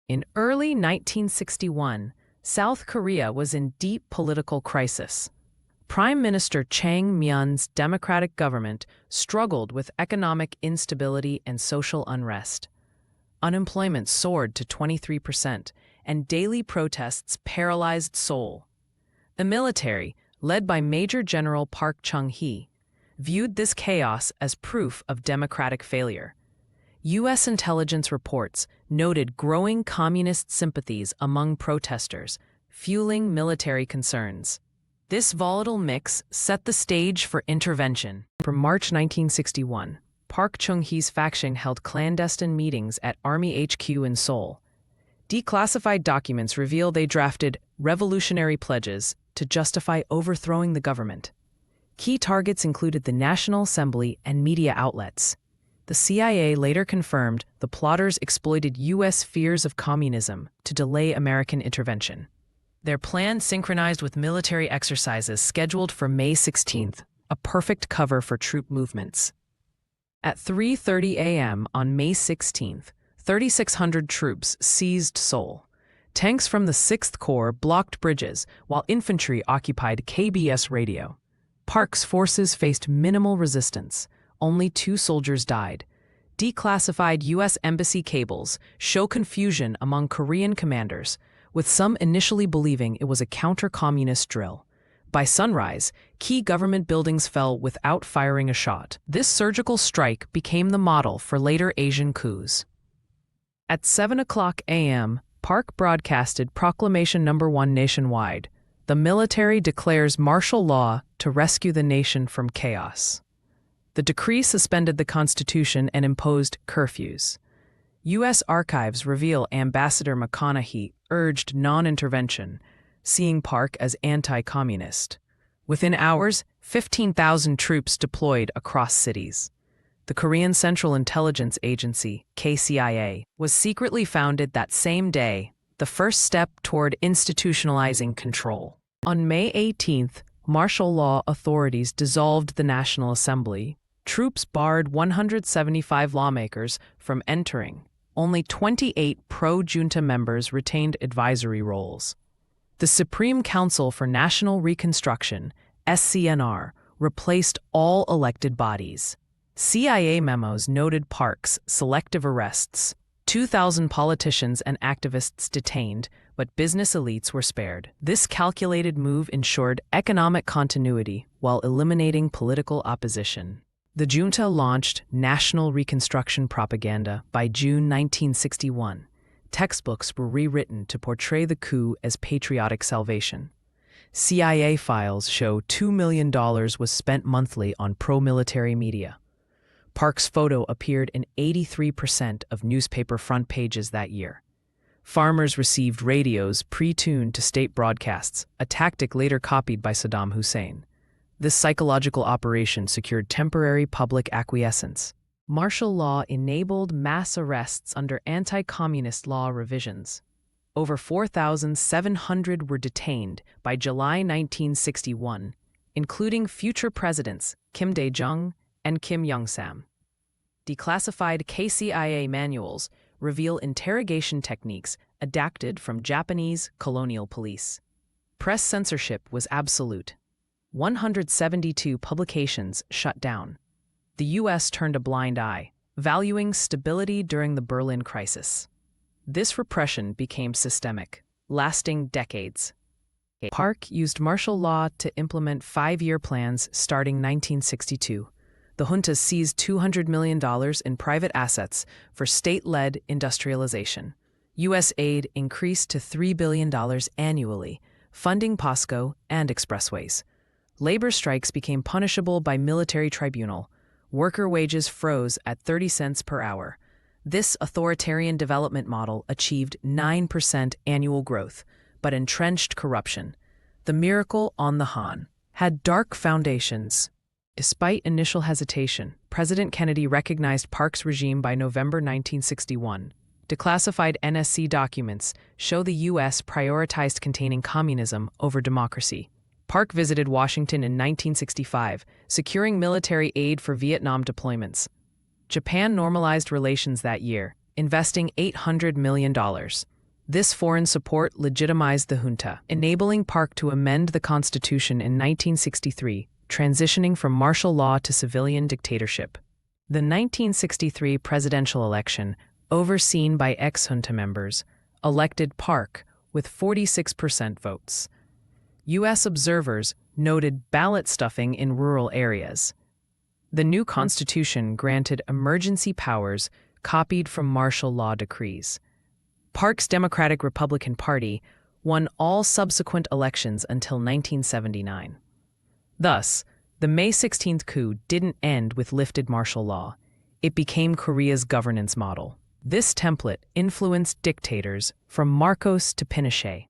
In early 1961, South Korea was in deep political crisis. Prime Minister Chang-myun's democratic government struggled with economic instability and social unrest. Unemployment soared to 23%, and daily protests paralyzed Seoul. The military, led by Major General Park Chung-hee, viewed this chaos as proof of democratic failure. U.S. intelligence reports noted growing communist sympathies among protesters, fueling military concerns. This volatile mix set the stage for intervention. From March 1961, Park Chung-hee's faction held clandestine meetings at Army HQ in Seoul. Declassified documents reveal they drafted revolutionary pledges to justify overthrowing the government. Key targets included the National Assembly and media outlets. The CIA later confirmed the plotters exploited U.S. fears of communism to delay American intervention. Their plan synchronized with military exercises scheduled for May 16th, a perfect cover for troop movements. At 3:30 a.m. on May 16th, 3,600 troops seized Seoul. Tanks from the 6th Corps blocked bridges, while infantry occupied KBS radio. Park's forces faced minimal resistance. Only 2 soldiers died. Declassified U.S. embassy cables show confusion among Korean commanders, with some initially believing it was a counter-communist drill. By sunrise, key government buildings fell without firing a shot. This surgical strike became the model for later Asian coups. At 7:00 a.m., Park broadcasted Proclamation No. 1 nationwide. The military declares martial law to rescue the nation from chaos. The decree suspended the Constitution and imposed curfews. U.S. archives reveal Ambassador McConaughey urged non-intervention, seeing Park as anti-communist. Within hours, 15,000 troops deployed across cities. The Korean Central Intelligence Agency, KCIA, was secretly founded that same day, the first step toward institutionalizing control. On May 18th, martial law authorities dissolved the National Assembly. Troops barred 175 lawmakers from entering. Only 28 pro-junta members retained advisory roles. The Supreme Council for National Reconstruction, SCNR, replaced all elected bodies. CIA memos noted Park's selective arrests, 2,000 politicians and activists detained, but business elites were spared. This calculated move ensured economic continuity while eliminating political opposition. The junta launched national reconstruction propaganda by June 1961. Textbooks were rewritten to portray the coup as patriotic salvation. CIA files show $2 million was spent monthly on pro-military media. Park's photo appeared in 83% of newspaper front pages that year. Farmers received radios pre-tuned to state broadcasts, a tactic later copied by Saddam Hussein. This psychological operation secured temporary public acquiescence. Martial law enabled mass arrests under anti-communist law revisions. Over 4,700 were detained by July 1961, including future presidents Kim Dae-jung and Kim Young-sam. Declassified KCIA manuals reveal interrogation techniques adapted from Japanese colonial police. Press censorship was absolute. 172 publications shut down. The U.S. turned a blind eye, valuing stability during the Berlin crisis. This repression became systemic, lasting decades. Park used martial law to implement 5-year plans starting 1962. The junta seized $200 million in private assets for state-led industrialization. U.S. aid increased to $3 billion annually, funding POSCO and expressways. Labor strikes became punishable by military tribunal. Worker wages froze at 30 cents per hour. This authoritarian development model achieved 9% annual growth, but entrenched corruption. The miracle on the Han had dark foundations. Despite initial hesitation, President Kennedy recognized Park's regime by November 1961. Declassified NSC documents show the U.S. prioritized containing communism over democracy. Park visited Washington in 1965, securing military aid for Vietnam deployments. Japan normalized relations that year, investing $800 million. This foreign support legitimized the junta, enabling Park to amend the constitution in 1963, transitioning from martial law to civilian dictatorship. The 1963 presidential election, overseen by ex-junta members, elected Park with 46% votes. U.S. observers noted ballot stuffing in rural areas. The new constitution granted emergency powers copied from martial law decrees. Park's Democratic Republican Party won all subsequent elections until 1979. Thus, the May 16th coup didn't end with lifted martial law. It became Korea's governance model. This template influenced dictators from Marcos to Pinochet.